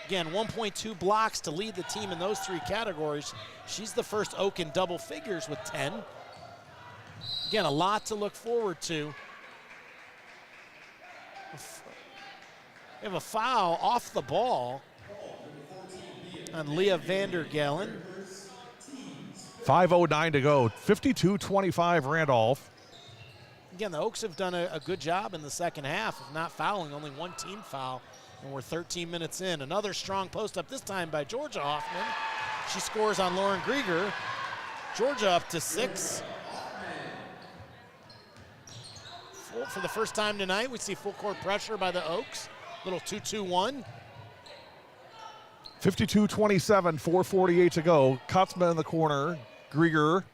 Again, 1.2 blocks to lead the team in those 3 categories. She's the first Oak in double figures with 10. again, a lot to look forward to. We have a foul off the ball on Leah Vandergalen. 5:09 to go. 52-25 Randolph. Again, the Oaks have done a good job in the second half of not fouling, only one team foul, and we're 13 minutes in. Another strong post up, this time by Georgia Hoffman. She scores on Lauren Grieger. Georgia up to 6. For the first time tonight, we see full court pressure by the Oaks. Little 2-2-1. 52-27, 4:48 to go. Kotzma in the corner. Grieger.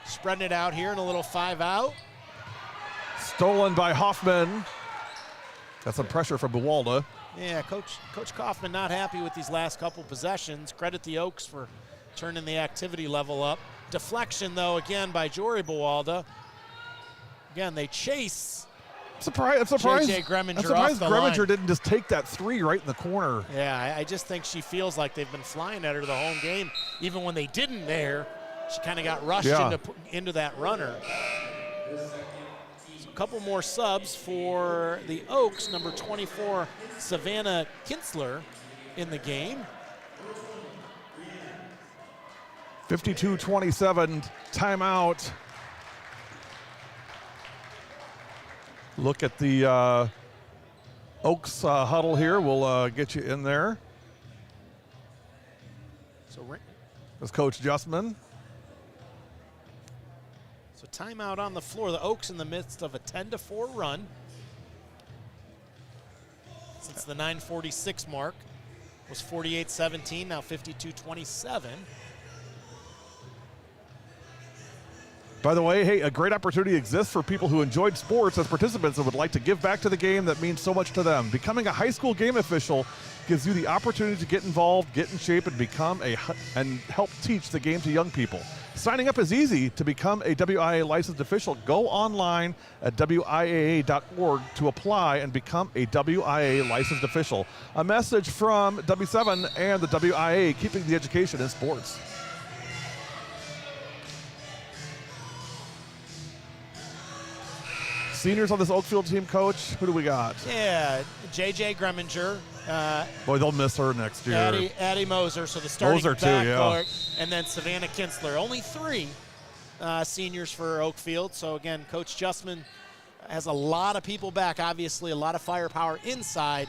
Spreading it out here in a little 5-out. Stolen by Hoffman. That's some pressure from Bewalda. Yeah, Coach Kaufman not happy with these last couple possessions. Credit the Oaks for turning the activity level up. Deflection, though, again by Jory Bewalda. Again, they chase. I'm surprised JJ Greminger off the Greminger line. didn't just take that 3 right in the corner. Yeah, I just think she feels like they've been flying at her the whole game. Even when they didn't there, she kind of got rushed into that runner. So a couple more subs for the Oaks. Number 24, Savannah Kinsler in the game. 52-27, timeout. Look at the Oaks huddle here. We'll get you in there. So That's Coach Justman. So timeout on the floor. The Oaks in the midst of a 10-4 run. Since the 9:46 mark was 48-17, now 52-27. By the way, hey, a great opportunity exists for people who enjoyed sports as participants and would like to give back to the game that means so much to them. Becoming a high school game official gives you the opportunity to get involved, get in shape, and and help teach the game to young people. Signing up is easy. To become a WIAA licensed official, go online at WIAA.org to apply and become a WIAA licensed official. A message from W7 and the WIAA, keeping the education in sports. Seniors on this Oakfield team, Coach, who do we got? Yeah, JJ Greminger. Boy, they'll miss her next year. Addie Moser, so the starting Moser too, backcourt, yeah. and then Savannah Kinsler. Only 3 seniors for Oakfield. So again, Coach Justman has a lot of people back. Obviously, a lot of firepower inside.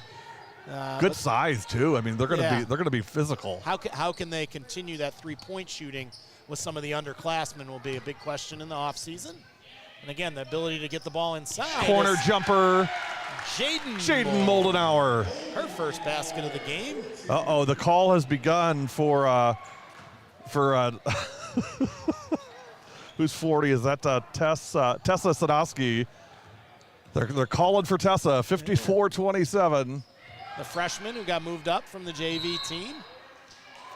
Good size too. I mean, they're gonna be physical. How can they continue that 3-point shooting with some of the underclassmen will be a big question in the offseason. And again, the ability to get the ball inside. Corner jumper. Jaden Moldenauer. Her first basket of the game. Uh-oh, the call has begun for who's 40? Is that Tessa Sadowski? They're calling for Tessa, 54-27. The freshman who got moved up from the JV team.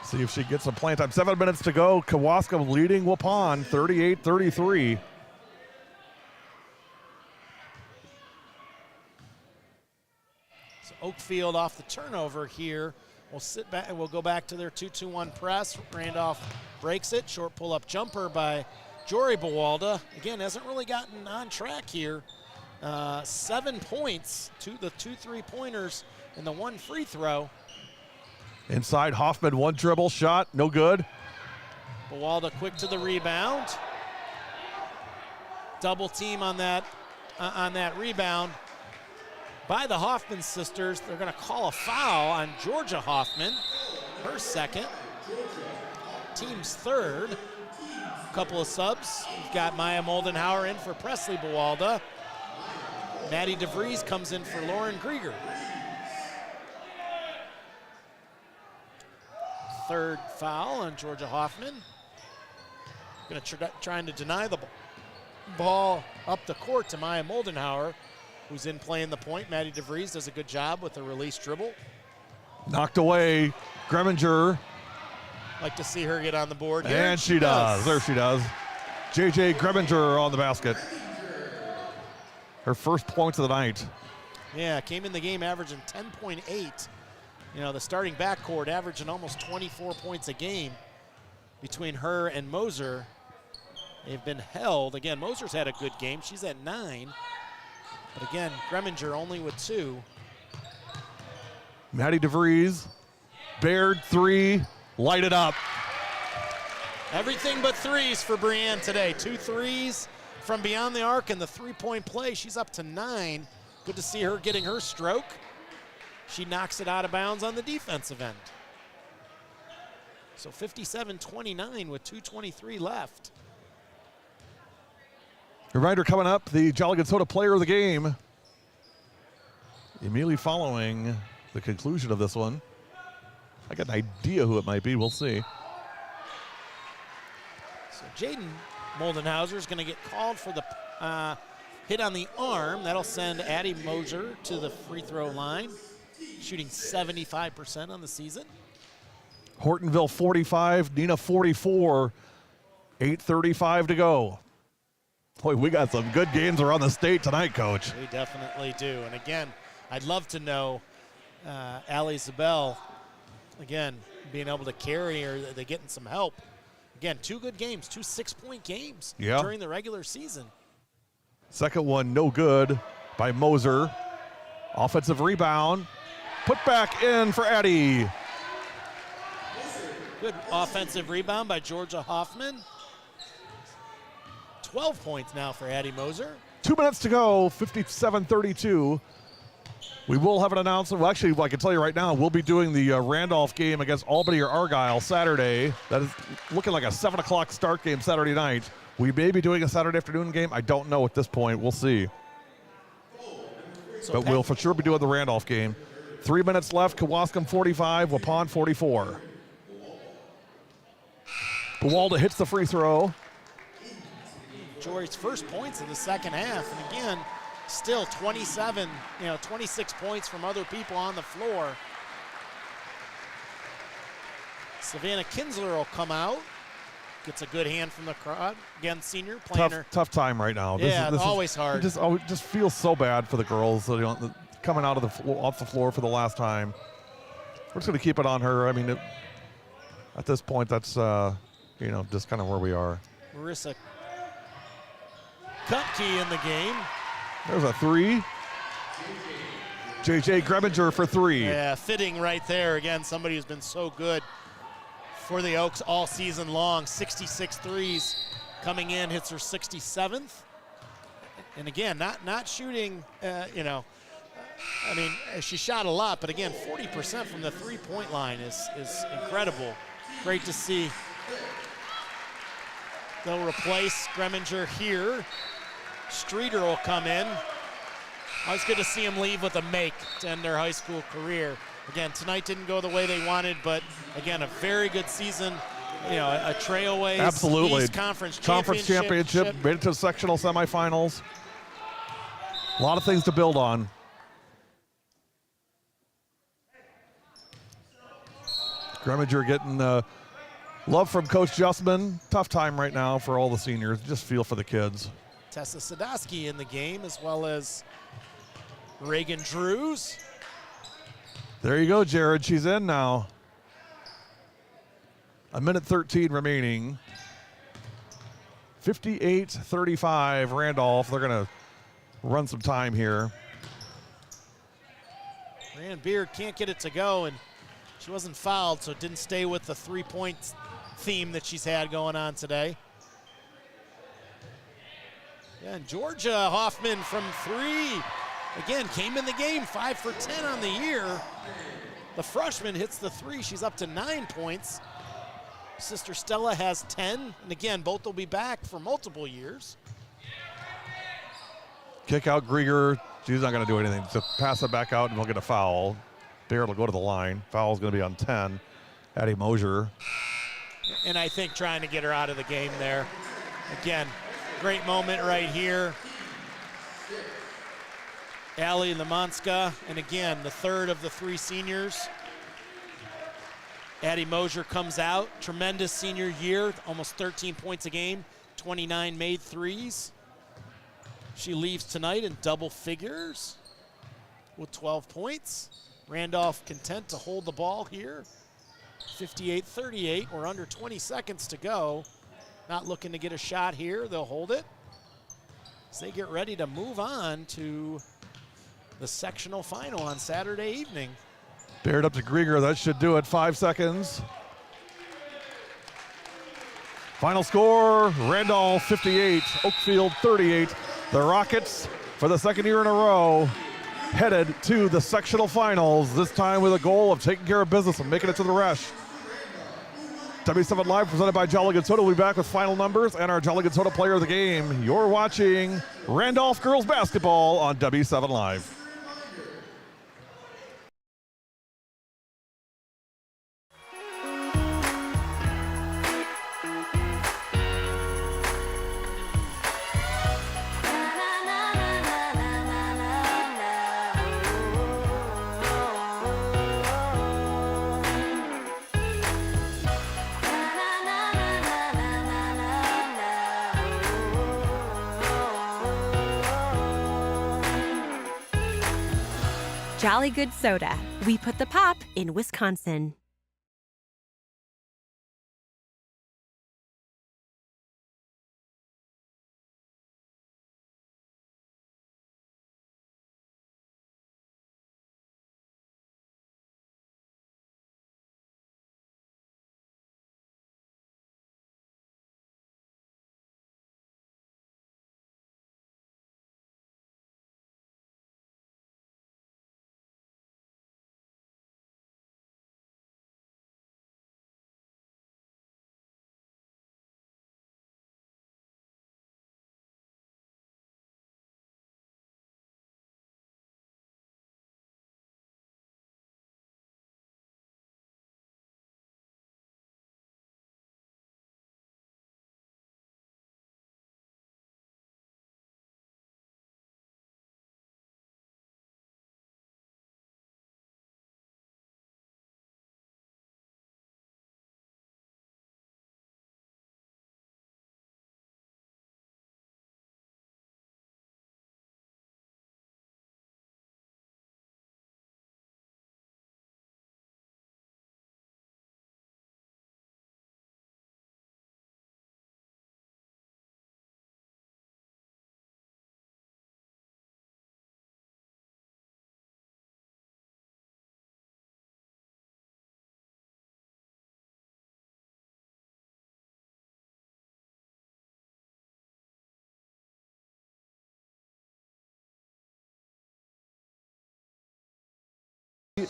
See if she gets some playing time. 7 minutes to go. Kewaskum leading Waupun, 38-33. Oakfield off the turnover here. We'll sit back and we'll go back to their 2-2-1 press. Randolph breaks it. Short pull-up jumper by Jory Bewalda. Again, hasn't really gotten on track here. 7 points, the 2 3-pointers and the 1 free throw. Inside Hoffman, 1 dribble shot, no good. Bewalda quick to the rebound. Double team on that rebound by the Hoffman sisters. They're going to call a foul on Georgia Hoffman, her second, team's third. A couple of subs. We've got Maya Moldenhauer in for Presley Bewalda. Maddie DeVries comes in for Lauren Grieger. Third foul on Georgia Hoffman. Trying to deny the ball up the court to Maya Moldenhauer, who's in playing the point. Maddie DeVries does a good job with the release dribble. Knocked away. Greminger. Like to see her get on the board here. And she does. There she does. JJ Greminger on the basket. Her first points of the night. Yeah, came in the game averaging 10.8. You know, the starting backcourt averaging almost 24 points a game. between her and Moser. They've been held. Again, Moser's had a good game. She's at 9. But again, Greminger only with 2. Maddie DeVries, Baird 3, light it up. Everything but threes for Brianne today. 2 threes from beyond the arc and the three-point play. She's up to 9. Good to see her getting her stroke. She knocks it out of bounds on the defensive end. So 57-29 with 2:23 left. Reminder coming up, the Jolly Good Soda Player of the Game. Immediately following the conclusion of this one. I got an idea who it might be. We'll see. So Jaden Moldenhauser is going to get called for the hit on the arm. That'll send Addie Moser to the free throw line, shooting 75% on the season. Hortonville 45, Nina 44, 8:35 to go. Boy, we got some good games around the state tonight, Coach. We definitely do. And again, I'd love to know Allie Zabel, again, being able to carry her. Are they getting some help? Again, 2 good games, 2 6-point games during the regular season. Second one, no good by Moser. Offensive rebound. Put back in for Addie. Good offensive rebound by Georgia Hoffman. 12 points now for Addie Moser. 2 minutes to go, 57-32. We will have an announcement. Well, actually, I can tell you right now, we'll be doing the Randolph game against Albany or Argyle Saturday. That is looking like a 7 o'clock start game Saturday night. We may be doing a Saturday afternoon game. I don't know at this point. We'll see. So but we'll for sure be doing the Randolph game. 3 minutes left. Kewaskum 45, Waupun 44. Bewalda hits the free throw. Jory's first points of the second half. And again, still 26 points from other people on the floor. Savannah Kinsler will come out. Gets a good hand from the crowd. Again, senior playing her. Tough time right now. Yeah, this always hard. It just feels so bad for the girls coming out of off the floor for the last time. We're just going to keep it on her. I mean, at this point, that's just kind of where we are. Marissa Kupke in the game. There's a 3. JJ Greminger for 3. Yeah, fitting right there. Again, somebody who's been so good for the Oaks all season long. 66 threes coming in, hits her 67th. And again, not shooting, she shot a lot, but again, 40% from the three-point line is incredible. Great to see. They'll replace Greminger here. Streeter will come in. Always good to see him leave with a make to end their high school career. Again, tonight didn't go the way they wanted, but again, a very good season. A Trailways absolutely East Conference Championship, made it to the sectional semifinals. A lot of things to build on. Greminger getting love from Coach Justman. Tough time right now for all the seniors. Just feel for the kids. Tessa Sadowski in the game, as well as Reagan Drews. There you go, Jared. She's in now. 1:13 remaining. 58-35 Randolph. They're going to run some time here. Rand Beard can't get it to go, and she wasn't fouled, so it didn't stay with the three-point theme that she's had going on today. Yeah, and Georgia Hoffman from 3. Again, came in the game 5 for 10 on the year. The freshman hits the 3. She's up to 9 points. Sister Stella has 10. And again, both will be back for multiple years. Kick out Grieger. She's not going to do anything. Just pass it back out and we'll get a foul. Baird will go to the line. Foul's going to be on 10. Addie Moser. And I think trying to get her out of the game there. Again, great moment right here. Allie Lamonska, and again, the third of the 3 seniors. Addie Moser comes out. Tremendous senior year, almost 13 points a game, 29 made threes. She leaves tonight in double figures with 12 points. Randolph content to hold the ball here. 58-38. We're under 20 seconds to go. Not looking to get a shot here. They'll hold it as they get ready to move on to the sectional final on Saturday evening. Bared up to Grieger. That should do it. 5 seconds. Final score, Randolph 58, Oakfield 38. The Rockets, for the second year in a row, headed to the sectional finals, this time with a goal of taking care of business and making it to the rush. W7 Live presented by Jolly Good Soda. We'll be back with final numbers and our Jolly Good Soda player of the game. You're watching Randolph Girls Basketball on W7 Live. Jolly Good Soda. We put the pop in Wisconsin.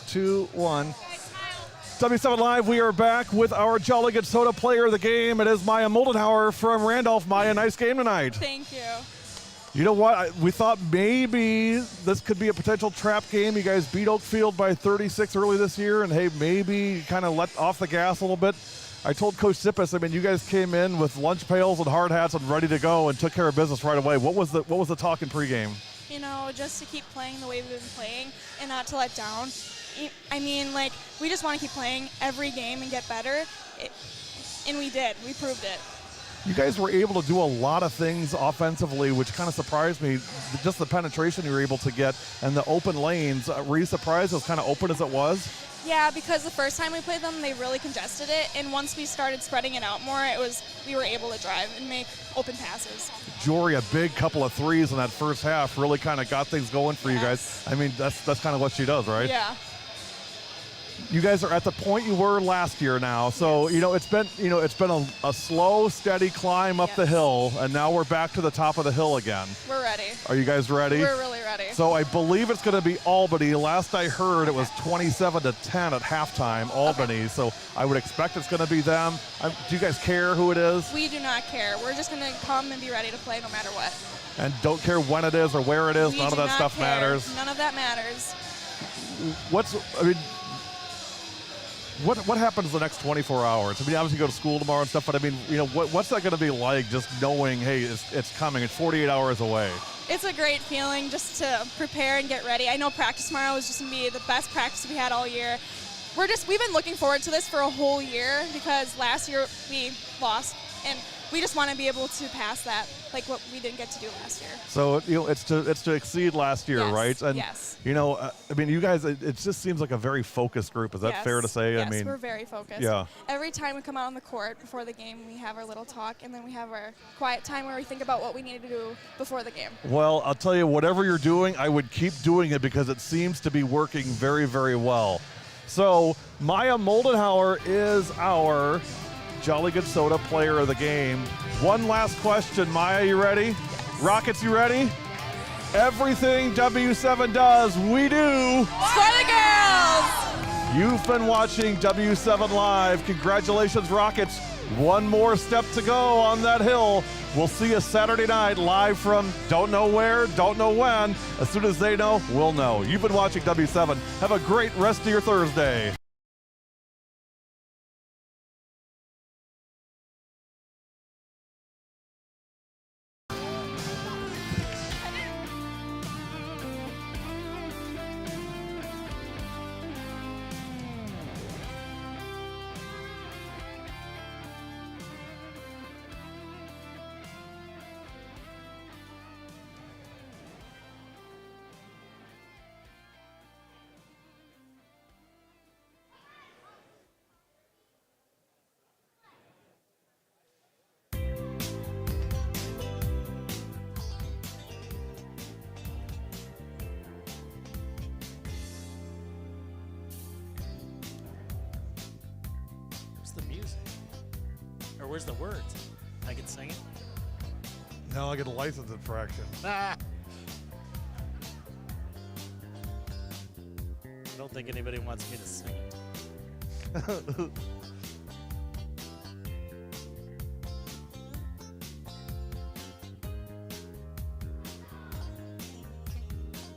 Two, one. W7 Live, we are back with our Jolly Good Soda player of the game. It is Maya Moldenhauer from Randolph. Maya, nice game tonight. Thank you. You know what? We thought maybe this could be a potential trap game. You guys beat Oakfield by 36 early this year, and hey, maybe kind of let off the gas a little bit. I told Coach Sippis, I mean, you guys came in with lunch pails and hard hats and ready to go and took care of business right away. What was the talk in pregame? You know, just to keep playing the way we've been playing and not to let down. I mean, like, we just want to keep playing every game and get better. And we did. We proved it. You guys were able to do a lot of things offensively, which kind of surprised me. Just the penetration you were able to get and the open lanes. Were you surprised as kind of open as it was? Yeah, because the first time we played them, they really congested it. And once we started spreading it out more, we were able to drive and make open passes. Jory, a big couple of threes in that first half really kind of got things going for you guys. I mean, that's kind of what she does, right? Yeah. You guys are at the point you were last year now, so it's been a slow, steady climb up the hill, and now we're back to the top of the hill again. We're ready. Are you guys ready? We're really ready. So I believe it's going to be Albany. Last I heard, it was 27-10 at halftime, Albany. Okay. So I would expect it's going to be them. Do you guys care who it is? We do not care. We're just going to come and be ready to play no matter what. And don't care when it is or where it is. None of that stuff matters. None of that matters. What happens the next 24 hours? I mean, obviously you go to school tomorrow and stuff, but I mean, what's that going to be like just knowing, hey, it's coming, it's 48 hours away? It's a great feeling just to prepare and get ready. I know practice tomorrow is just going to be the best practice we had all year. We've been looking forward to this for a whole year because last year we lost, and we just want to be able to pass that, like what we didn't get to do last year. So it's to exceed last year, Yes, right? And yes. I mean, you guys, it just seems like a very focused group. Is that Yes, fair to say? Yes, I mean, we're very focused. yeah. Every time we come out on the court before the game, we have our little talk, and then we have our quiet time where we think about what we need to do before the game. Well, I'll tell you, whatever you're doing, I would keep doing it because it seems to be working very, very well. So Maya Moldenhauer is our Jolly Good Soda Player of the Game. One last question, Maya, you ready? Yes. Rockets, you ready? Everything W7 does, we do. For the girls! You've been watching W7 Live. Congratulations, Rockets. One more step to go on that hill. We'll see you Saturday night live from don't know where, don't know when. As soon as they know, we'll know. You've been watching W7. Have a great rest of your Thursday. The music, or where's the words? I can sing it. Now I get a license infraction. I don't think anybody wants me to sing it.